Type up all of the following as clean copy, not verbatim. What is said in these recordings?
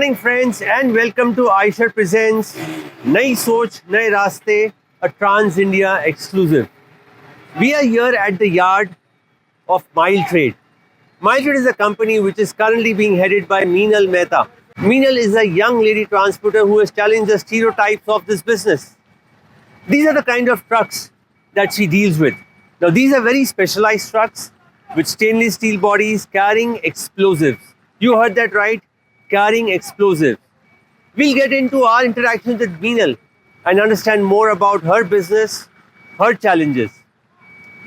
morning, friends, and welcome to Aisha Presents Nai Soch, Nai Raaste, a Trans India exclusive. We are here at the yard of Mile Trade. Mile Trade is a company which is currently being headed by Meenal Mehta. Meenal is a young lady transporter who has challenged the stereotypes of this business. These are the kind of trucks that she deals with. Now, these are very specialized trucks with stainless steel bodies carrying explosives. You heard that right? Carrying explosives. We'll get into our interactions with Meenal and understand more about her business, her challenges.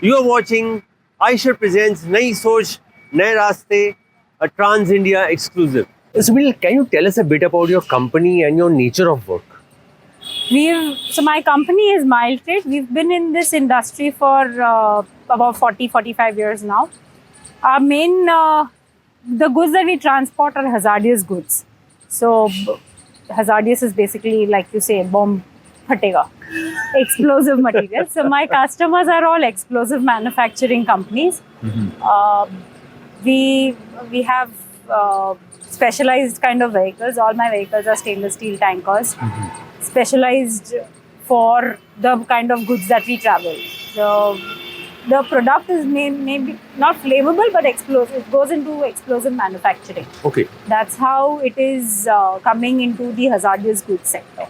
You are watching Aisha Presents Nai Soch, Nai Raaste, a Trans India exclusive. So, Meenal, can you tell us a bit about your company and your nature of work? So my company is Mile Trade. We've been in this industry for about 40-45 years now. Our main, the goods that we transport are hazardous goods. So hazardous is basically, like you say, bomb phatega, explosive material. So my customers are all explosive manufacturing companies. We have specialized kind of vehicles. All my vehicles are stainless steel tankers. Specialized for the kind of goods that we travel. The product is maybe not flammable but explosive. It goes into explosive manufacturing. Okay. That's how it is coming into the hazardous goods sector.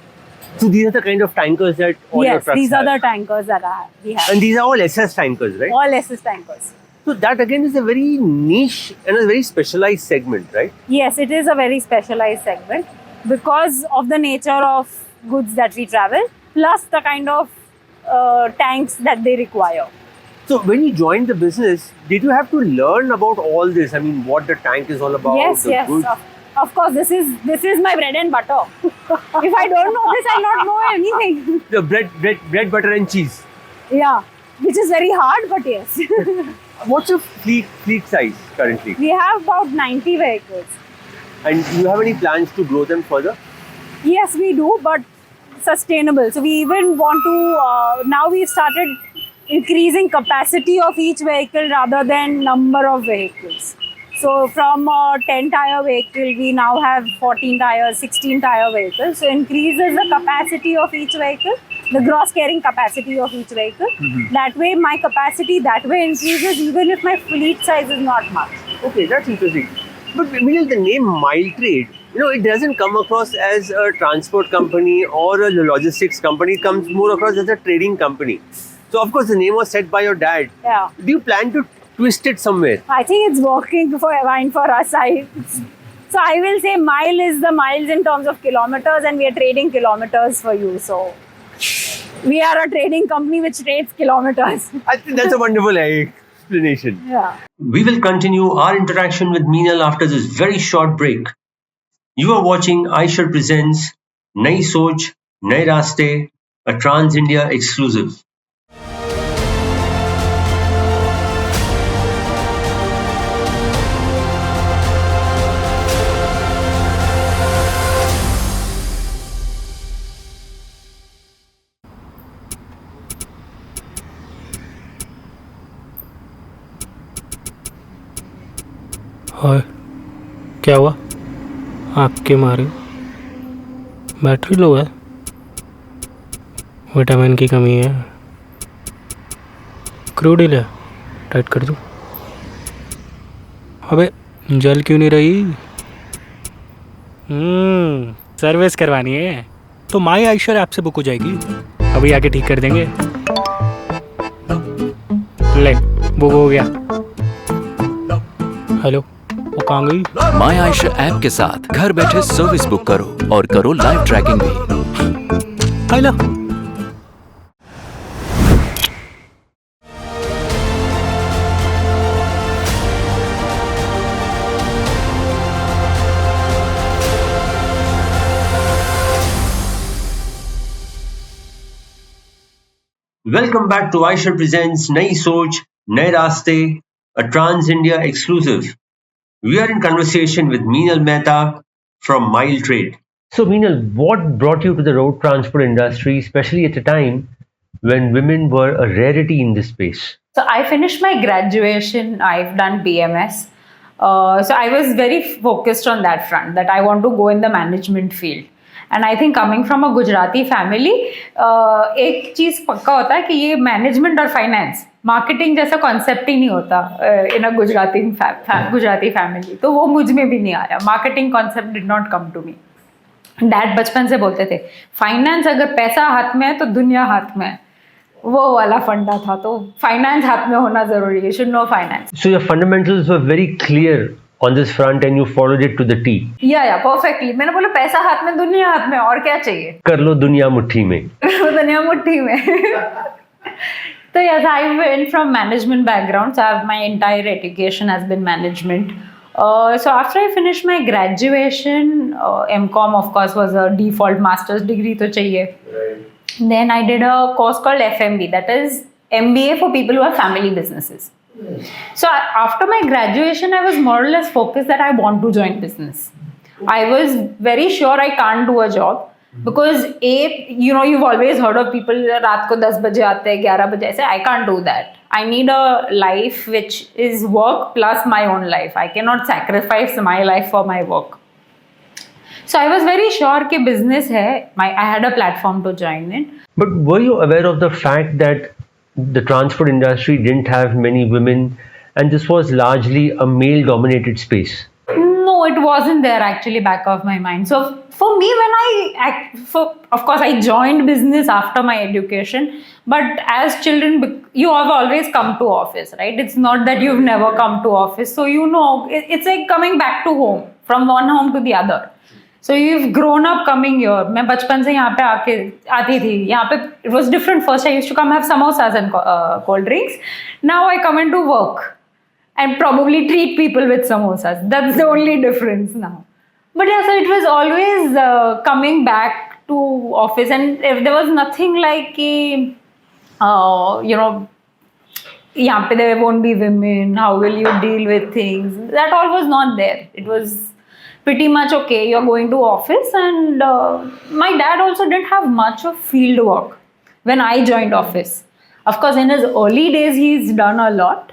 So these are the kind of tankers that all your Yes, trucks these have. are the tankers that we have. And these are all SS tankers, right? All SS tankers. So that again is a very niche and a very specialized segment, right? Yes, it is a very specialized segment because of the nature of goods that we travel, plus the kind of tanks that they require. So when you joined the business, did you have to learn about all this? I mean, what the tank is all about? Yes, the yes. goods? Of course, this is my bread and butter. If I don't know this, I'll not know anything. The bread, butter and cheese. Yeah, which is very hard, but yes. What's your fleet size currently? We have about 90 vehicles. And do you have any plans to grow them further? Yes, we do, but sustainable. So we even want to, now we've started increasing capacity of each vehicle rather than number of vehicles. So from a 10 tire vehicle, we now have 14 tires, 16 tire vehicles. So increases the capacity of each vehicle, the gross carrying capacity of each vehicle. That way my capacity increases even if my fleet size is not much. Okay, that's interesting. But Meenal, the name Mile Trade, it doesn't come across as a transport company or a logistics company. It comes more across as a trading company. So, of course, the name was set by your dad. Yeah. Do you plan to twist it somewhere? I think it's working fine for us. So I will say mile is the miles in terms of kilometers and we are trading kilometers for you. So we are a trading company which trades kilometers. I think that's a wonderful explanation. Yeah. We will continue our interaction with Meenal after this very short break. You are watching Aisha Presents Nai Soch, Nai Raaste, a Trans India exclusive. और क्या हुआ? आँख के मारे battery low है, vitamin की कमी है, क्रूड ही ले टाइट कर दूँ। अबे जल क्यों नहीं रही? सर्विस करवानी है तो माई आइशर ऐप से बुक हो जाएगी, अभी आके ठीक कर देंगे। ले बुक हो गया। हेलो, वो कहाँ गई? माई आइशा ऐप के साथ घर बैठे सर्विस बुक करो और करो लाइव ट्रैकिंग भी। Hello, Welcome back to Aisha Presents Nai Soch, Nai Raaste, a Trans India exclusive. We are in conversation with Meenal Mehta from Mile Trade. So, Meenal, what brought you to the road transport industry, especially at a time when women were a rarity in this space? So I finished my graduation. I've done BMS. So I was very focused on that front, that I want to go in the management field. And I think coming from a Gujarati family, एक चीज़ पक्का होता है कि ये management और finance marketing जैसा concept ही नहीं होता इन अ गुजराती फैमिली. तो वो मुझ में भी नहीं आ रहा. Marketing concept did not come to me. Dad बचपन से बोलते थे फाइनेंस अगर पैसा हाथ में है तो दुनिया हाथ में है. वो वाला फंडा था. तो फाइनेंस हाथ में होना जरूरी है. Should know finance. So your fundamentals were very clear on this front and you followed it to the T. या परफेक्टली. मैंने बोला पैसा हाथ में दुनिया हाथ में, और क्या चाहिए. कर लो दुनिया मुट्ठी में. दुनिया मुट्ठी में. So yes, I went from management background. So my entire education has been management. So after I finished my graduation, MCom of course was a default master's degree तो चाहिए. Then I did a course called FMB, that is MBA for people who have family businesses. So after my graduation, I was more or less focused that I want to join business. I was very sure I can't do a job because you've always heard of people रात को 10 बजे आते हैं 11 बजे ऐसे. I can't do that. I need a life which is work plus my own life. I cannot sacrifice my life for my work. So I was very sure कि business है. I had a platform to join in. But were you aware of the fact that the transport industry didn't have many women and this was largely a male dominated space? No, it wasn't there actually back of my mind. So for me, when of course I joined business after my education, but as children, you have always come to office, right? It's not that you've never come to office. So it's like coming back to home, from one home to the other. So you've grown up coming here. मैं बचपन से यहाँ पे आती थी. यहाँ पे it was different. First I used to come have samosas and cold drinks. Now I come into work and probably treat people with samosas. That's the only difference now. But yeah, so it was always coming back to office, and if there was nothing like यहाँ पे there won't be women. How will you deal with things? That all was not there. It was pretty much okay, you're going to office, and my dad also didn't have much of field work when I joined office. Of course, in his early days, he's done a lot,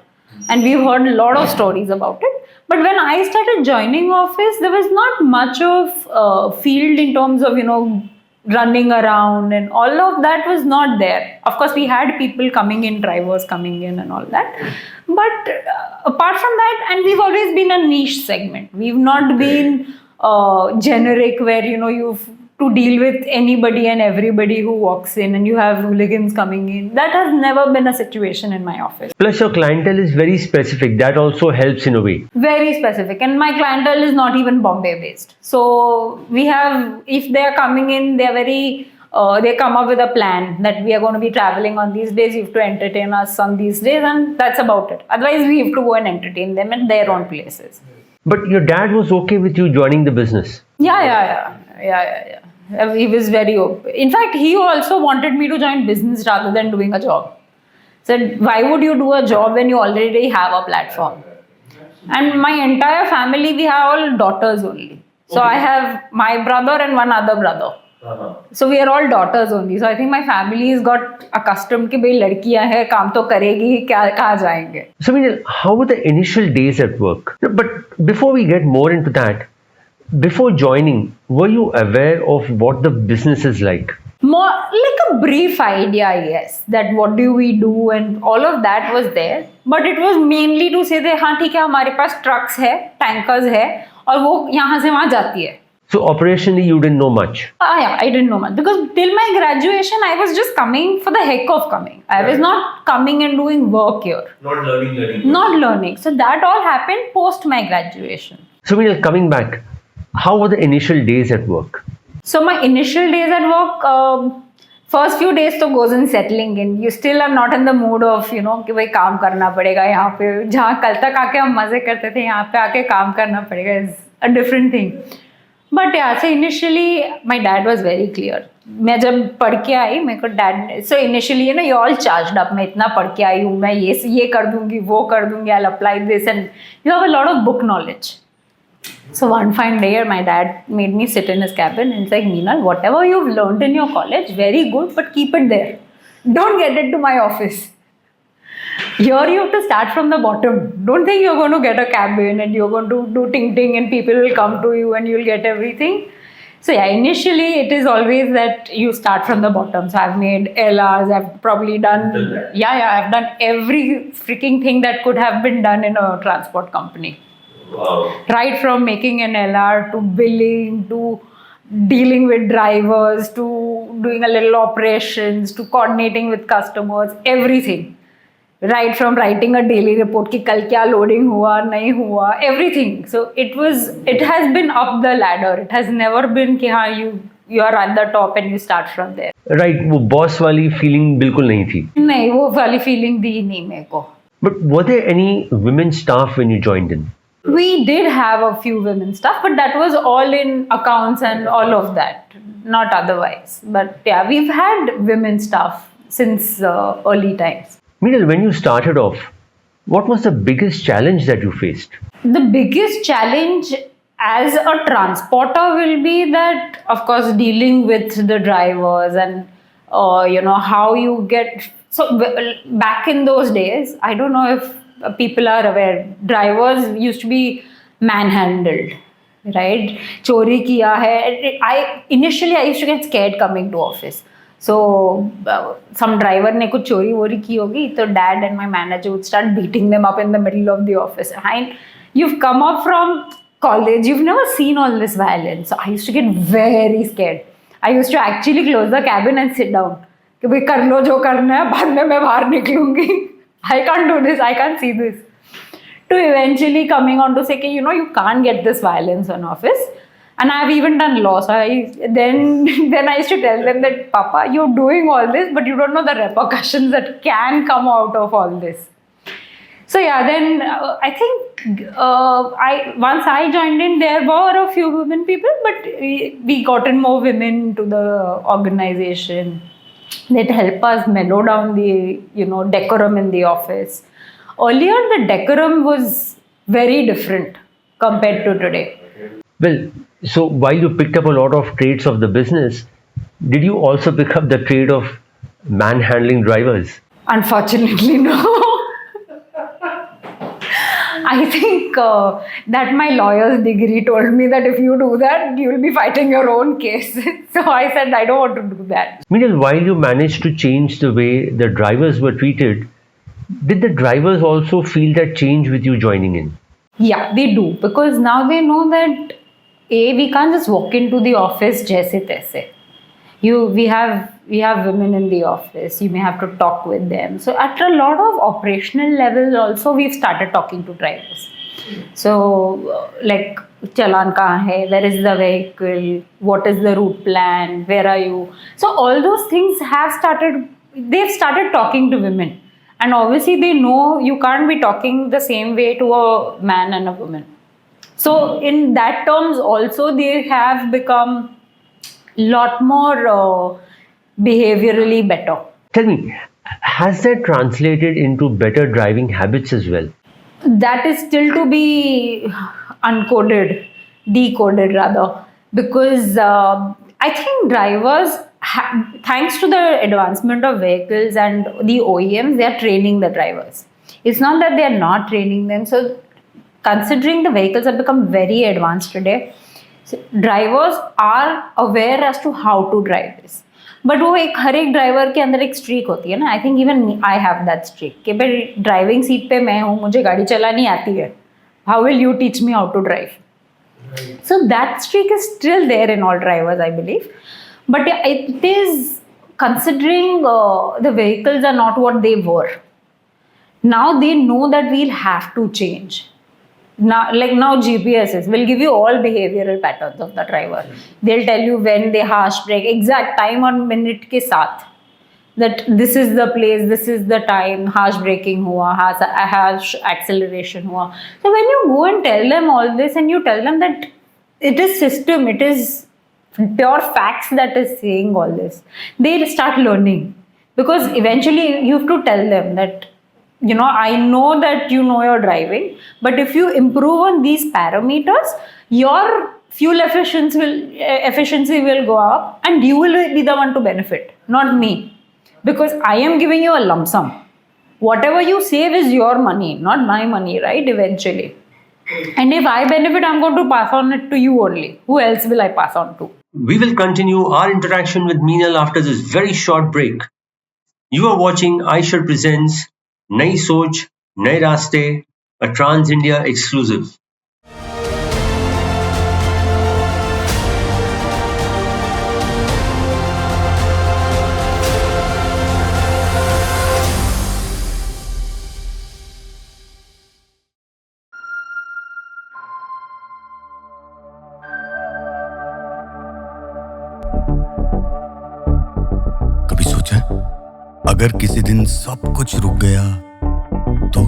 and we've heard a lot of stories about it. But when I started joining office, there was not much of field in terms of, running around, and all of that was not there. Of course, we had people coming in, drivers coming in and all that. But apart from that, and we've always been a niche segment. We've not been generic where, you've to deal with anybody and everybody who walks in and you have hooligans coming in. That has never been a situation in my office. Plus your clientele is very specific. That also helps in a way. Very specific. And my clientele is not even Bombay based. So we have, if they are coming in, they are very, they come up with a plan that we are going to be traveling on these days. You have to entertain us on these days, and that's about it. Otherwise, we have to go and entertain them at their own places. But your dad was okay with you joining the business? Yeah. He was very open. In fact, he also wanted me to join business rather than doing a job. Said, why would you do a job when you already have a platform? And my entire family, we have all daughters only. So I have my brother and one other brother. So we are all daughters only. So I think my family has got accustomed कि भाई लड़कियां हैं काम तो करेगी क्या कहाँ जाएंगे. So how were the initial days at work? But before we get more into that, before joining, were you aware of what the business is like? More like a brief idea, yes. That what do we do and all of that was there. But it was mainly to say that हाँ ठीक है हमारे पास trucks है, tankers है और वो यहाँ से वहाँ जाती है. So operationally you didn't know much? Yeah, I didn't know much because till my graduation I was just coming for the heck of coming. I was not coming and doing work here. Not learning. Not learning. So that all happened post my graduation. So coming back, how were the initial days at work? So my initial days at work, first few days to goes in settling in. You still are not in the mood of, कि भाई काम करना पड़ेगा यहाँ पे जहाँ कल तक आके हम मजे करते थे यहाँ पे आके काम करना पड़ेगा is a different thing. But yeah, so initially my dad was very clear. मैं जब पढ़ के आई मेरे को dad so initially you're all charged up. मैं इतना पढ़ के आई हूँ मैं ये कर दूँगी वो कर दूँगी I'll apply this and you have a lot of book knowledge. So one fine day, my dad made me sit in his cabin and said, Meenal, whatever you've learned in your college, very good, but keep it there. Don't get it to my office. Here you have to start from the bottom. Don't think you're going to get a cabin and you're going to do ting ting and people will come to you and you'll get everything. So yeah, initially it is always that you start from the bottom. So I've made LRs, I've probably done, I've done every freaking thing that could have been done in a transport company. Wow. Right from making an LR to billing to dealing with drivers to doing a little operations to coordinating with customers, everything. Right from writing a daily report कि कल क्या loading हुआ नहीं हुआ, everything. So it has been up the ladder. It has never been कि हाँ you are at the top and you start from there. Right, वो boss वाली feeling बिल्कुल नहीं थी. नहीं, वो वाली feeling दी नहीं मेरे को. But were there any women staff when you joined in? We did have a few women staff, but that was all in accounts and all of that, not otherwise. But yeah, we've had women staff since early times. Meenal, when you started off, what was the biggest challenge that you faced? The biggest challenge as a transporter will be that, of course, dealing with the drivers and how you get. So back in those days, I don't know if people are aware, drivers used to be manhandled, right? Chori kiya hai. Initially I used to get scared coming to office. So some driver ne kuch chori wori ki hogi, so dad and my manager would start beating them up in the middle of the office. And you've come up from college, you've never seen all this violence. So I used to get very scared. I used to actually close the cabin and sit down. कि भाई कर लो जो करना है, बाद में मैं बाहर निकलूंगी. I can't do this, I can't see this. To eventually coming on to say, you can't get this violence on office. And I've even done law. So then I used to tell them that, Papa, you're doing all this, but you don't know the repercussions that can come out of all this. So yeah, then I think once I joined in, there were a few women people, but we gotten more women to the organization. That help us mellow down the decorum in the office. Earlier, the decorum was very different compared to today. Well, so while you picked up a lot of traits of the business, did you also pick up the trait of manhandling drivers? Unfortunately, no. I think that my lawyer's degree told me that if you do that, you will be fighting your own case. So I said, I don't want to do that. Meenal, while you managed to change the way the drivers were treated, did the drivers also feel that change with you joining in? Yeah, they do. Because now they know that, we can't just walk into the office jaise taise. We have women in the office. You may have to talk with them. So at a lot of operational levels also, we've started talking to drivers. So like, Chalan kahan hai? Where is the vehicle? What is the route plan? Where are you? So all those things they've started talking to women. And obviously they know you can't be talking the same way to a man and a woman. So in that terms also, they have become lot more behaviorally better. Tell me, has that translated into better driving habits as well? That is still to be decoded rather, because I think drivers, thanks to the advancement of vehicles and the OEMs, they are training the drivers. It's not that they are not training them. So considering the vehicles have become very advanced today, so drivers are aware as to how to drive this. But वो हर एक driver के अंदर एक streak होती है ना. I think even I have that streak कि भाई ड्राइविंग सीट पे मैं हूँ, मुझे गाड़ी चलानी आती है. How will you teach me how to drive? So that streak is still there in all drivers, I believe. But it is considering the vehicles are not what they were. Now they know that we'll have to change. Now GPSs will give you all behavioral patterns of the driver. They'll tell you when they harsh brake, exact time और minute के साथ, that this is the place, this is the time, harsh braking हुआ, harsh acceleration हुआ. So when you go and tell them all this and you tell them that it is system, it is pure facts that is saying all this, they start learning. Because eventually you have to tell them that, I know that you know you're driving, but if you improve on these parameters, your fuel efficiency will go up and you will be the one to benefit, not me. Because I am giving you a lump sum. whatever you save is your money, not my money, right? Eventually. And if I benefit, I'm going to pass on it to you only. Who else will I pass on to? We will continue our interaction with Meenal after this very short break. You are watching iShare Presents Nai Soch, Nai Raste, a Trans India exclusive. कभी सोचा अगर किसी दिन सब कुछ रुक गया तो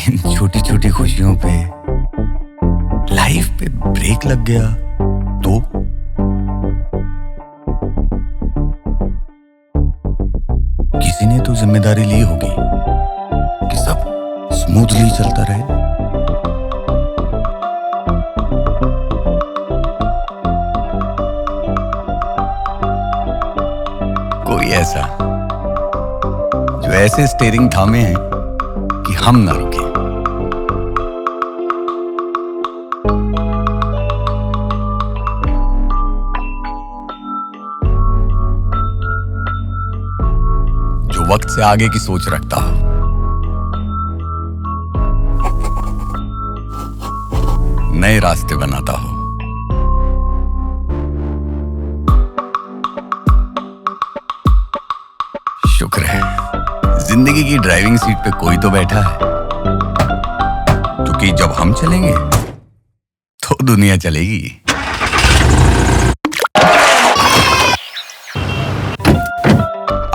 इन छोटी छोटी खुशियों पे लाइफ पे ब्रेक लग गया तो किसी ने तो जिम्मेदारी ली होगी कि सब स्मूथली चलता रहे। कोई ऐसा जो ऐसे स्टीयरिंग थामे हैं कि हम ना रुके। जो वक्त से आगे की सोच रखता हो, नए रास्ते बनाता हो। शुक्र है जिंदगी की ड्राइविंग सीट पे कोई तो बैठा है, क्योंकि जब हम चलेंगे तो दुनिया चलेगी।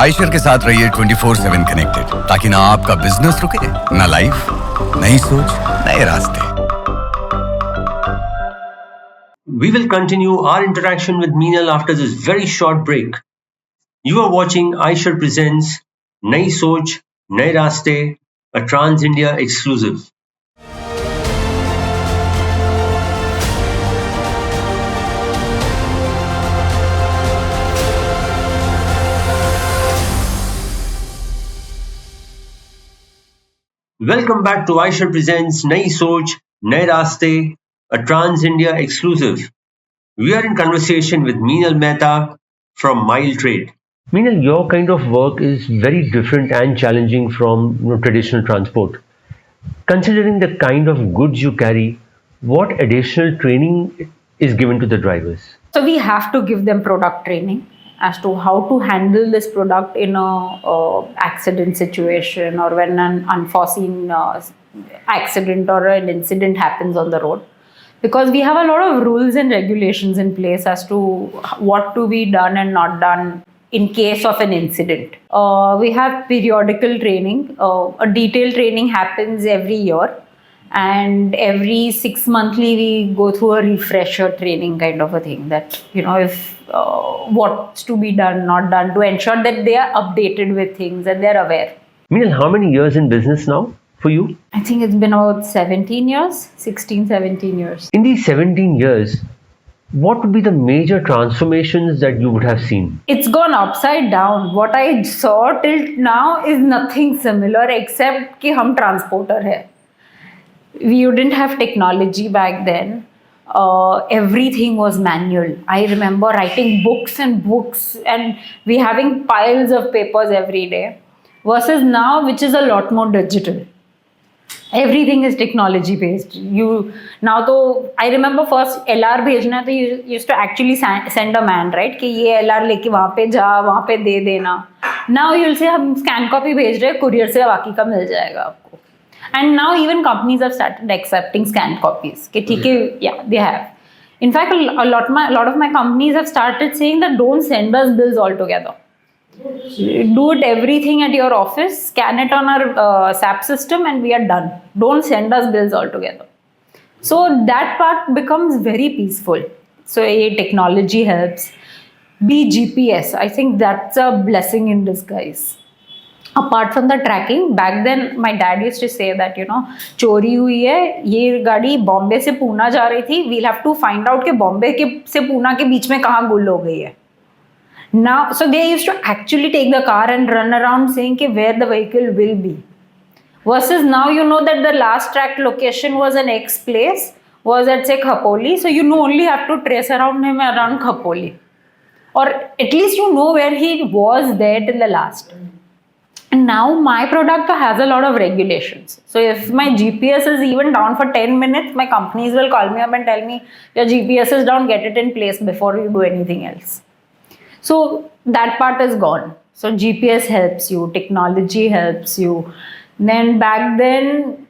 iShare के साथ रहिए 24/7 कनेक्टेड, ताकि ना आपका बिजनेस रुके, ना लाइफ, नई सोच, नए रास्ते। We will continue our interaction with Meenal after this very short break. You are watching iShare Presents Nai Soch, Nai Raste, a Trans India exclusive. Welcome back to iShare Presents Nai Soch, Nai Raste, a Trans India exclusive. We are in conversation with Meenal Mehta from Mile Trade. Meenal, your kind of work is very different and challenging from traditional transport. Considering the kind of goods you carry, what additional training is given to the drivers? So we have to give them product training as to how to handle this product in a accident situation, or when an unforeseen accident or an incident happens on the road. Because we have a lot of rules and regulations in place as to what to be done and not done in case of an incident. We have periodical training. A detailed training happens every year, and every 6 monthly we go through a refresher training kind of a thing, that if what's to be done, not done, to ensure that they are updated with things and they're aware. Meenal, how many years in business now for you? I think it's been about 17 years, 16, 17 years. In these 17 years, what would be the major transformations that you would have seen? It's gone upside down. What I saw till now is nothing similar, except कि हम transporter है. We didn't have technology back then. Everything was manual. I remember writing books and books, and we having piles of papers every day, versus now, which is a lot more digital. Everything is technology based. I remember first LR भेजना है तो you used to actually send a man, right? कि ये LR लेके वहाँ पे जा, वहाँ पे दे देना. Now you'll say हम scan copy भेज रहे हैं, courier से बाकी का मिल जाएगा आपको. And now even companies have started accepting scanned copies. कि ठीक है, yeah, they have. In fact, a lot of my companies have started saying that don't send us bills altogether. Do it everything at your office, scan it on our SAP system, and we are done. Don't send us bills altogether. So that part becomes very peaceful. So technology helps. GPS, I think that's a blessing in disguise. Apart from the tracking, back then my dad used to say that चोरी हुई है, ये गाड़ी बॉम्बे से पूना जा रही थी, we'll have to find out कि बॉम्बे से पूना के बीच में कहाँ गुल हो गई है. Now, so they used to actually take the car and run around saying कि where the vehicle will be. Versus now you know that the last tracked location was an X place, was at say Khapoli, so you only have to trace around him around Khapoli. Or at least you know where he was there till the last. And now my product has a lot of regulations. So if my GPS is even down for 10 minutes, my companies will call me up and tell me, your GPS is down, get it in place before you do anything else. So that part is gone. So GPS helps you, technology helps you. Then back then,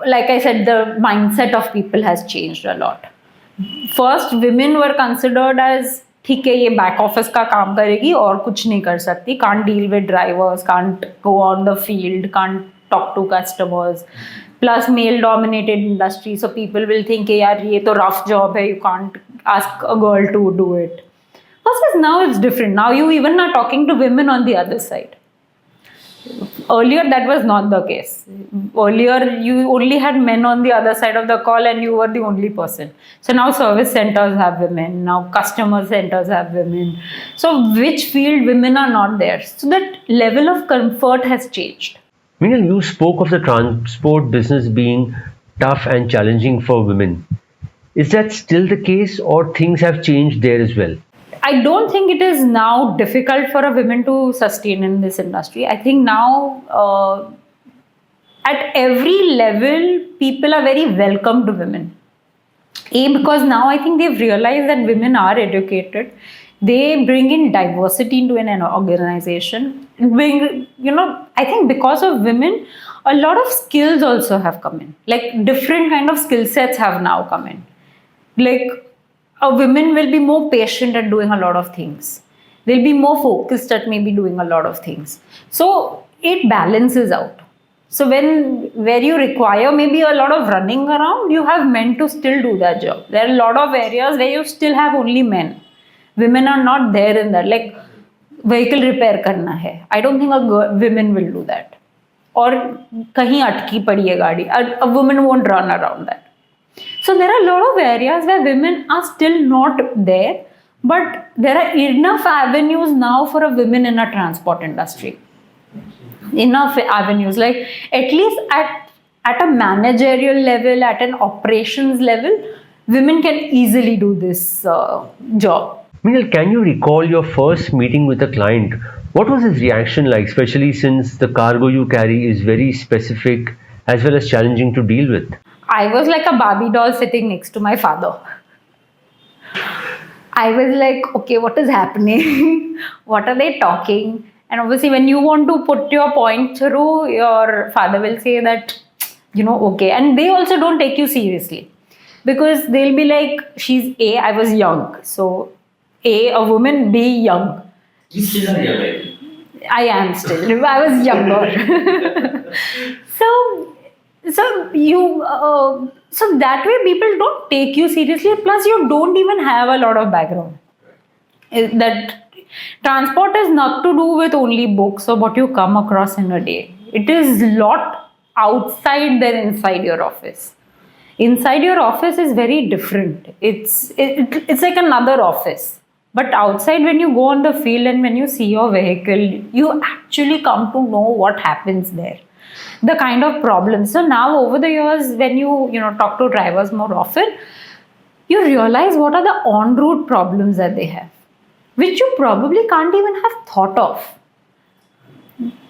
like I said, the mindset of people has changed a lot. First, women were considered as ठीक है ये back office का काम करेगी और कुछ नहीं कर सकती, can't deal with drivers, can't go on the field, can't talk to customers. Plus male dominated industry, so people will think कि यार ये तो rough job है, you can't ask a girl to do it. Versus now it's different. Now you even are talking to women on the other side. Earlier that was not the case. Earlier you only had men on the other side of the call and you were the only person. So now service centers have women, now customer centers have women. So which field women are not there? So that level of comfort has changed. Meenal, you spoke of the transport business being tough and challenging for women. Is that still the case or things have changed there as well? I don't think it is now difficult for a woman to sustain in this industry. I think now at every level, people are very welcome to women. Because now I think they've realized that women are educated. They bring in diversity into an organization. I think because of women, a lot of skills also have come in. Like different kind of skill sets have now come in. Like a woman will be more patient at doing a lot of things. They'll be more focused at maybe doing a lot of things. So it balances out. So where you require maybe a lot of running around, you have men to still do that job. There are a lot of areas where you still have only men. Women are not there in that. Like vehicle repair karna hai. I don't think women will do that. Or kahin atki padi hai gaadi. A woman won't run around that. So there are a lot of areas where women are still not there, but there are enough avenues now for a woman in a transport industry. Enough avenues, like at least at a managerial level, at an operations level, women can easily do this job. Meenal, can you recall your first meeting with a client? What was his reaction like, especially since the cargo you carry is very specific as well as challenging to deal with? I was like a Barbie doll sitting next to my father. I was like, okay, what is happening? What are they talking? And obviously, when you want to put your point through, your father will say that, okay. And they also don't take you seriously. Because they'll be like, she's A, I was young. So, A woman, B, young. You still are young, I am still. I was younger. So that way people don't take you seriously. Plus, you don't even have a lot of background. That transport is not to do with only books or what you come across in a day. It is a lot outside than inside your office. Inside your office is very different. It's like another office. But outside, when you go on the field and when you see your vehicle, you actually come to know what happens there. The kind of problems. So now over the years, when you talk to drivers more often, you realize what are the en-route problems that they have, which you probably can't even have thought of.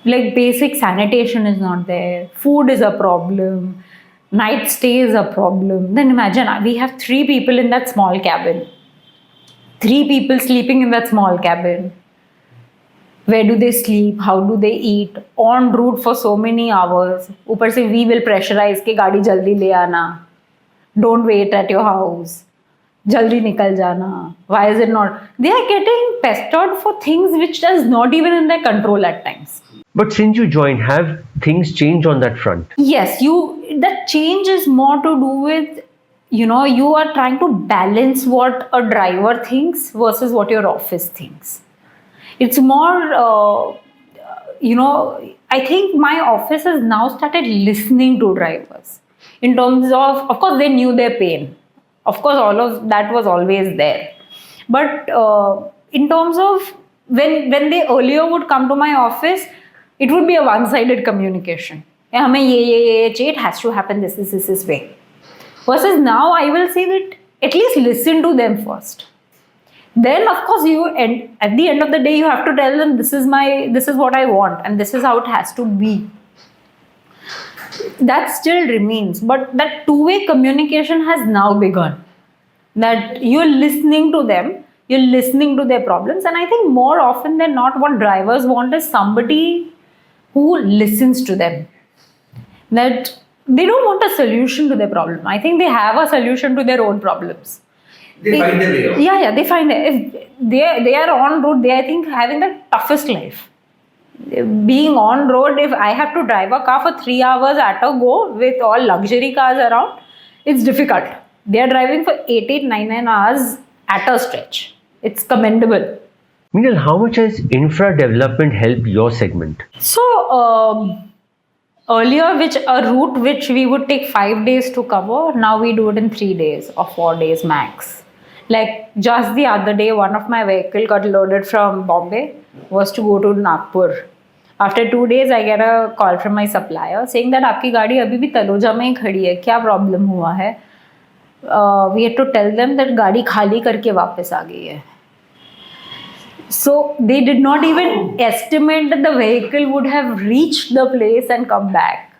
Like basic sanitation is not there, food is a problem, night stay is a problem. Then imagine we have 3 people in that small cabin. 3 people sleeping in that small cabin. Where do they sleep? How do they eat? En route for so many hours. Upar se we will pressurize ke gaadi jaldi le aana. Don't wait at your house. Jaldi nikal jana. Why is it not? They are getting pestered for things which is not even in their control at times. But since you joined, have things changed on that front? Yes, that change is more to do with, you are trying to balance what a driver thinks versus what your office thinks. It's more, I think my office has now started listening to drivers. In terms of course, they knew their pain. Of course, all of that was always there. But in terms of when they earlier would come to my office, it would be a one-sided communication. Yeah, हमें ये चाहिए, it has to happen this way. Versus now, I will say that at least listen to them first. Then, of course, at the end of the day, you have to tell them this is what I want, and this is how it has to be. That still remains, but that two-way communication has now begun. That you're listening to them, you're listening to their problems, and I think more often than not, what drivers want is somebody who listens to them. That they don't want a solution to their problem. I think they have a solution to their own problems. They find their way out. Yeah, they find it. If they are on road, they, I think, having the toughest life. Being on road, if I have to drive a car for 3 hours at a go with all luxury cars around, it's difficult. They are driving for 8, 9 hours at a stretch. It's commendable. Meenal, how much has infra development helped your segment? So, earlier, a route which we would take 5 days to cover, now we do it in 3 days or 4 days max. Like just the other day, one of my vehicle got loaded from Bombay, was to go to Nagpur. After 2 days, I get a call from my supplier saying that आपकी गाड़ी अभी भी तलोजा में ही खड़ी है, क्या problem हुआ है? We had to tell them that गाड़ी खाली करके वापस आ गई है. So they did not even estimate that the vehicle would have reached the place and come back.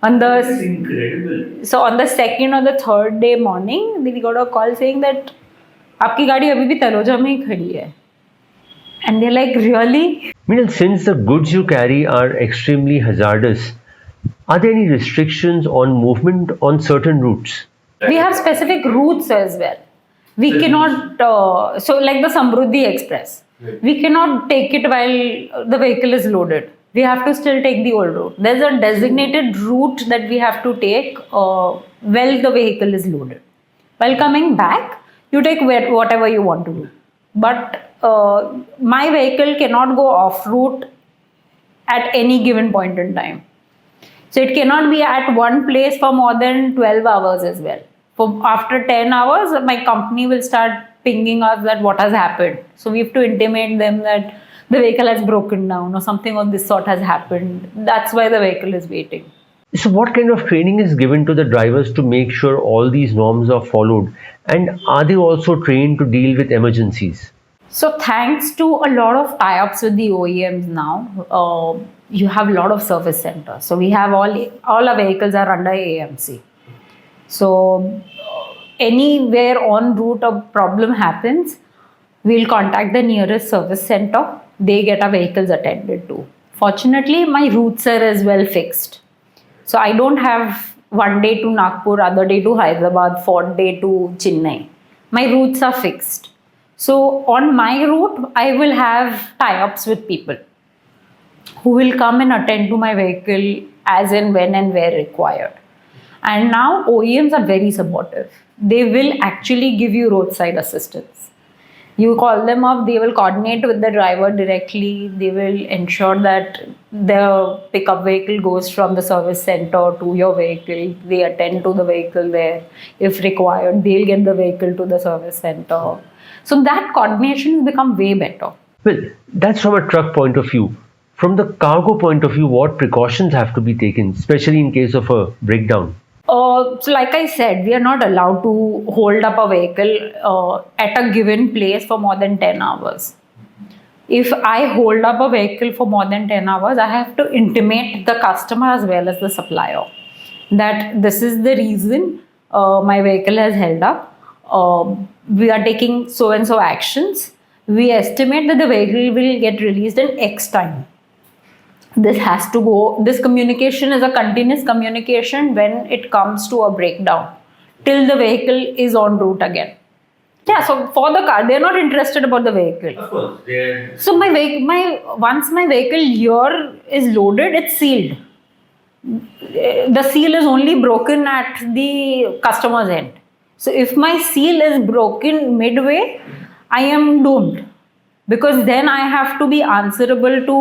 That's incredible. So on the second or the third day morning, they got a call saying that आपकी गाड़ी अभी भी तलोजा में ही खड़ी है. And they're like, really? Meenal, since the goods you carry are extremely hazardous, are there any restrictions on movement on certain routes? We have specific routes as well. We cannot, so like the Samruddhi Express, we cannot take it while the vehicle is loaded. We have to still take the old route. There's a designated route that we have to take while the vehicle is loaded. While coming back, you take whatever you want to do. But my vehicle cannot go off route at any given point in time. So it cannot be at one place for more than 12 hours as well. After 10 hours, my company will start pinging us that what has happened. So we have to intimate them that the vehicle has broken down or something of this sort has happened. That's why the vehicle is waiting. So what kind of training is given to the drivers to make sure all these norms are followed? And are they also trained to deal with emergencies? So thanks to a lot of tie-ups with the OEMs now, you have a lot of service centers. So we have all our vehicles are under AMC. So anywhere en route a problem happens, we'll contact the nearest service center. They get our vehicles attended to. Fortunately, my routes are as well fixed. So I don't have one day to Nagpur, other day to Hyderabad, fourth day to Chennai. My routes are fixed. So on my route, I will have tie-ups with people who will come and attend to my vehicle as and when and where required. And now OEMs are very supportive. They will actually give you roadside assistance. You call them up, they will coordinate with the driver directly. They will ensure that the pickup vehicle goes from the service center to your vehicle. They attend to the vehicle there. If required, they'll get the vehicle to the service center. So that coordination has become way better. Well, that's from a truck point of view. From the cargo point of view, what precautions have to be taken, especially in case of a breakdown? So like I said, we are not allowed to hold up a vehicle at a given place for more than 10 hours. If I hold up a vehicle for more than 10 hours, I have to intimate the customer as well as the supplier that this is the reason my vehicle has held up. We are taking so and so actions. We estimate that the vehicle will get released in X time. This has to go, this communication is a continuous communication when it comes to a breakdown till the vehicle is en route again. Yeah, so for the car, they're not interested about the vehicle. Of course, they're... So once my vehicle here is loaded, it's sealed. The seal is only broken at the customer's end. So if my seal is broken midway, I am doomed. Because then I have to be answerable to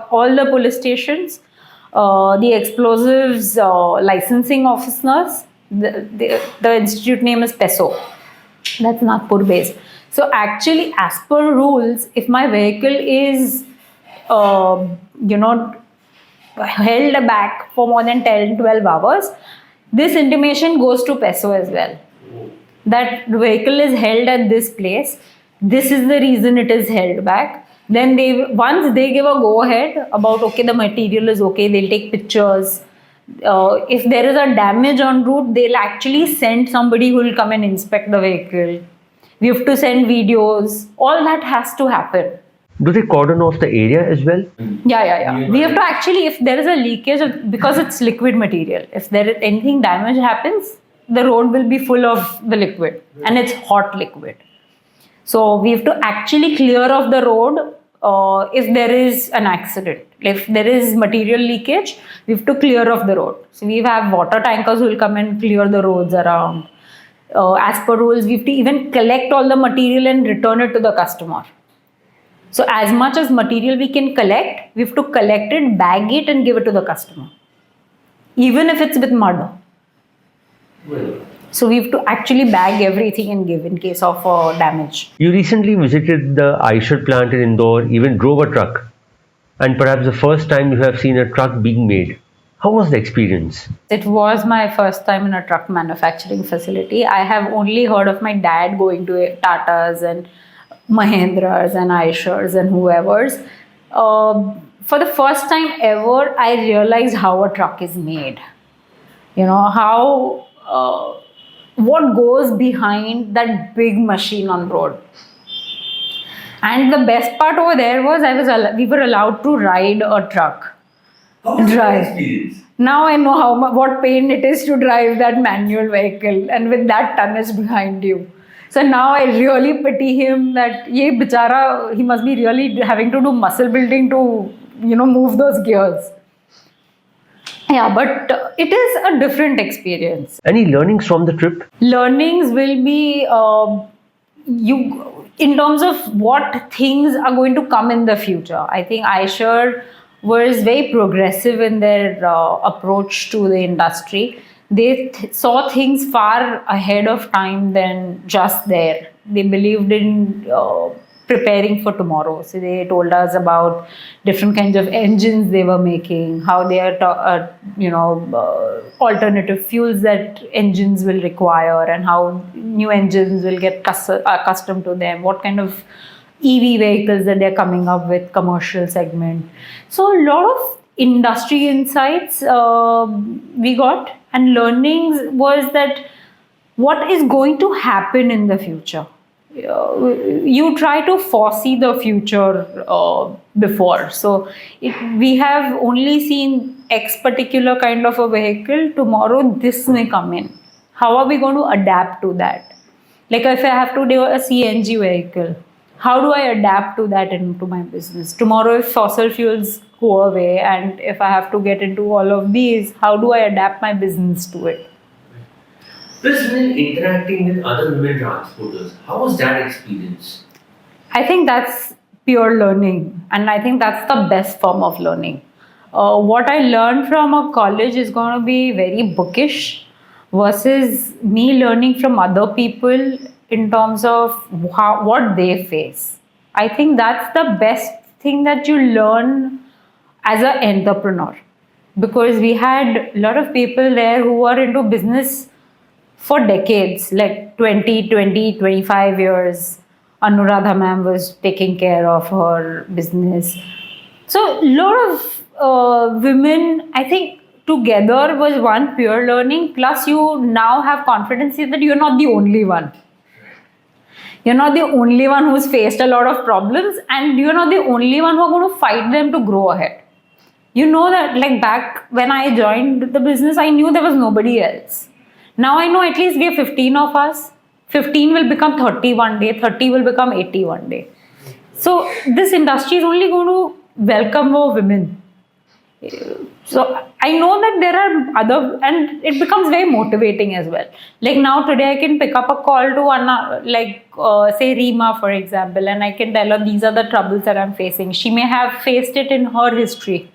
all the police stations, the explosives licensing officers. The institute name is PESO. That's Nagpur based. So actually, as per rules, if my vehicle is, you know, held back for more than 10-12 hours, this intimation goes to PESO as well. That the vehicle is held at this place. This is the reason it is held back. Then once they give a go ahead about okay, the material is okay, they'll take pictures. If there is a damage en route, they'll actually send somebody who will come and inspect the vehicle. We have to send videos. All that has to happen. Do they cordon off the area as well? Yeah. We have to actually, if there is a leakage, because it's liquid material, if there is anything damage happens, the road will be full of the liquid, and it's hot liquid. So we have to actually clear off the road if there is an accident. If there is material leakage, we have to clear off the road. So we have water tankers who will come and clear the roads around. As per rules, we have to even collect all the material and return it to the customer. So as much as material we can collect, we have to collect it, bag it, and give it to the customer, even if it's with mud. So we have to actually bag everything and give in case of damage. You recently visited the Eicher plant in Indore, even drove a truck, and perhaps the first time you have seen a truck being made. How was the experience? It was my first time in a truck manufacturing facility. I have only heard of my dad going to Tatas and Mahindras and Eichers and whoever's. For the first time ever, I realized how a truck is made. You know, how, what goes behind that big machine on road. And the best part over there was we were allowed to ride a truck. Drive. Now I know what pain it is to drive that manual vehicle and with that tonnage behind you. So now I really pity him that ye bichara, he must be really having to do muscle building to, you know, move those gears. Yeah, but it is a different experience. Any learnings from the trip? Learnings will be in terms of what things are going to come in the future. I think Eicher was very progressive in their approach to the industry. They saw things far ahead of time than just there. They believed in preparing for tomorrow. So they told us about different kinds of engines they were making, how they are, alternative fuels that engines will require, and how new engines will get accustomed to them, what kind of EV vehicles that they're coming up with, commercial segment. So a lot of industry insights we got, and learnings was that what is going to happen in the future. You try to foresee the future before. So we have only seen X particular kind of a vehicle. Tomorrow this may come in. How are we going to adapt to that? Like if I have to do a CNG vehicle, how do I adapt to that into my business? Tomorrow if fossil fuels go away and if I have to get into all of these, how do I adapt my business to it? This when interacting with other women transporters, how was that experience? I think that's pure learning, and I think that's the best form of learning. What I learned from a college is going to be very bookish versus me learning from other people in terms of what they face. I think that's the best thing that you learn as an entrepreneur, because we had a lot of people there who were into business for decades, like 25 years. Anuradha ma'am was taking care of her business. So a lot of women, I think together was one pure learning, plus you now have confidence that you're not the only one. You're not the only one who's faced a lot of problems, and you're not the only one who are going to fight them to grow ahead. You know that, like back when I joined the business, I knew there was nobody else. Now I know at least we are 15 of us. 15 will become 30 one day, 30 will become 80 one day. So this industry is only going to welcome more women. So I know that there are other, and it becomes very motivating as well. Like now today I can pick up a call to say Rima for example, and I can tell her these are the troubles that I'm facing. She may have faced it in her history.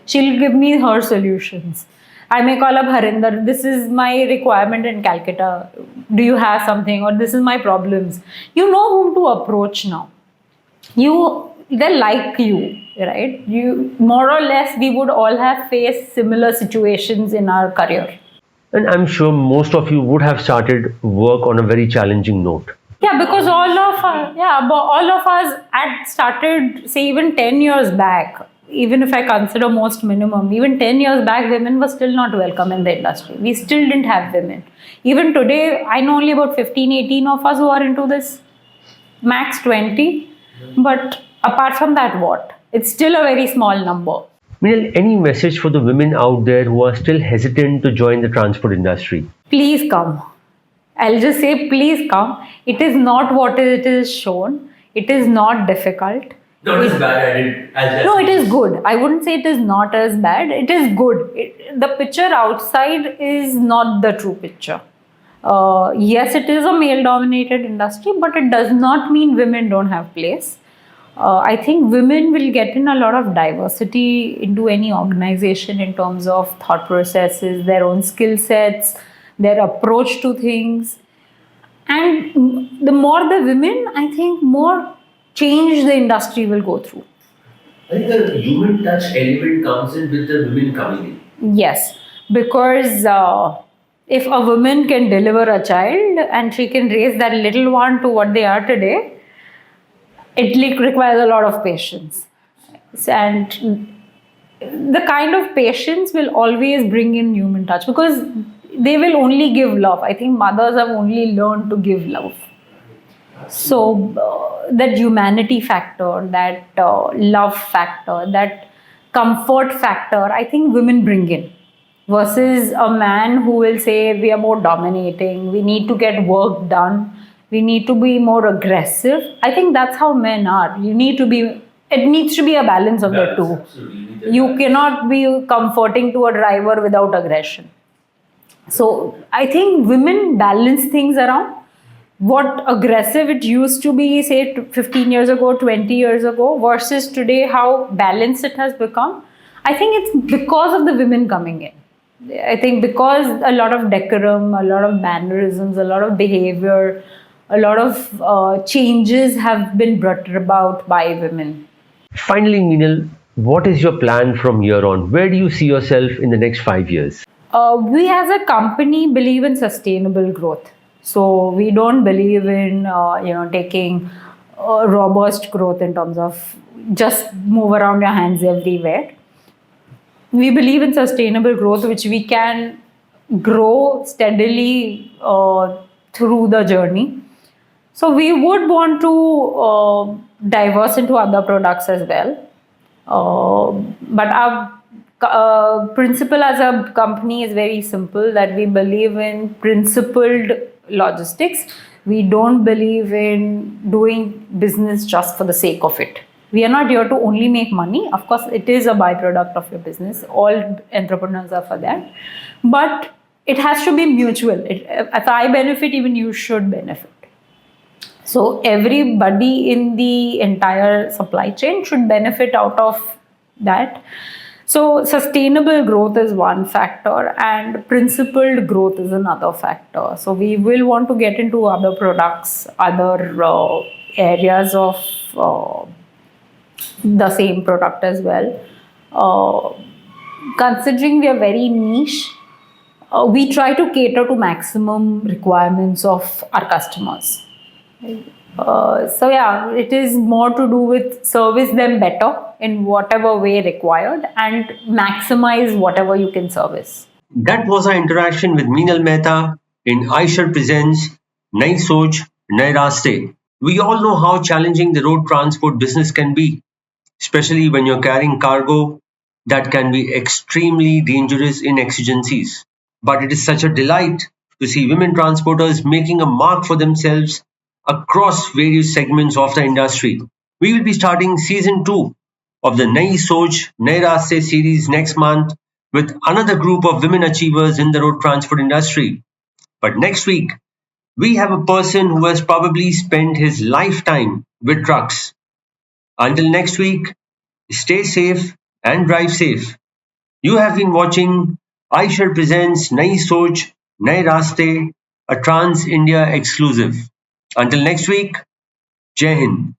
She'll give me her solutions. I may call up Harinder, this is my requirement in Calcutta. Do you have something? Or this is my problems. You know whom to approach now. They like you, right? You more or less we would all have faced similar situations in our career. And I'm sure most of you would have started work on a very challenging note. Yeah, because all of us had started, say, even 10 years back. Even if I consider most minimum, even 10 years back, women were still not welcome in the industry. We still didn't have women. Even today, I know only about 15, 18 of us who are into this, max 20. But apart from that, what? It's still a very small number. Meenal, any message for the women out there who are still hesitant to join the transport industry? Please come. I'll just say, please come. It is not what it is shown. It is not difficult. No, it is bad. No, it is good. I wouldn't say it is not as bad. It is good. The picture outside is not the true picture. Yes, it is a male-dominated industry, but it does not mean women don't have place. I think women will get in a lot of diversity into any organization in terms of thought processes, their own skill sets, their approach to things. And the more the women, I think, more change the industry will go through. I think the human touch element comes in with the women coming in. Yes, because if a woman can deliver a child and she can raise that little one to what they are today, it requires a lot of patience. And the kind of patience will always bring in human touch because they will only give love. I think mothers have only learned to give love. So that humanity factor, that love factor, that comfort factor, I think women bring in. Versus a man who will say we are more dominating, we need to get work done, we need to be more aggressive. I think that's how men are. It needs to be a balance of the two. You cannot be comforting to a driver without aggression. So I think women balance things around. What aggressive it used to be, say 15 years ago, 20 years ago, versus today, how balanced it has become. I think it's because of the women coming in. I think because a lot of decorum, a lot of mannerisms, a lot of behavior, a lot of changes have been brought about by women. Finally, Meenal, what is your plan from here on? Where do you see yourself in the next 5 years? We as a company believe in sustainable growth. So we don't believe in taking robust growth in terms of just move around your hands everywhere. We believe in sustainable growth, which we can grow steadily through the journey. So we would want to diverse into other products as well. But our principle as a company is very simple, that we believe in principled logistics. We don't believe in doing business just for the sake of it. We are not here to only make money. Of course, it is a byproduct of your business. All entrepreneurs are for that. But it has to be mutual. If I benefit, even you should benefit. So everybody in the entire supply chain should benefit out of that. So sustainable growth is one factor and principled growth is another factor. So we will want to get into other products, other areas of the same product as well. Considering we are very niche, we try to cater to maximum requirements of our customers. So yeah, it is more to do with service them better in whatever way required and maximize whatever you can service. That was our interaction with Meenal Mehta in Eicher Presents Nai Soch, Nai Raste. We all know how challenging the road transport business can be, especially when you're carrying cargo that can be extremely dangerous in exigencies. But it is such a delight to see women transporters making a mark for themselves across various segments of the industry. We will be starting season 2 of the Nai Soch, Nai Raste series next month with another group of women achievers in the road transport industry. But next week, we have a person who has probably spent his lifetime with trucks. Until next week, stay safe and drive safe. You have been watching iShare presents Nai Soch, Nai Raste, a Trans India exclusive. Until next week, Jai Hind.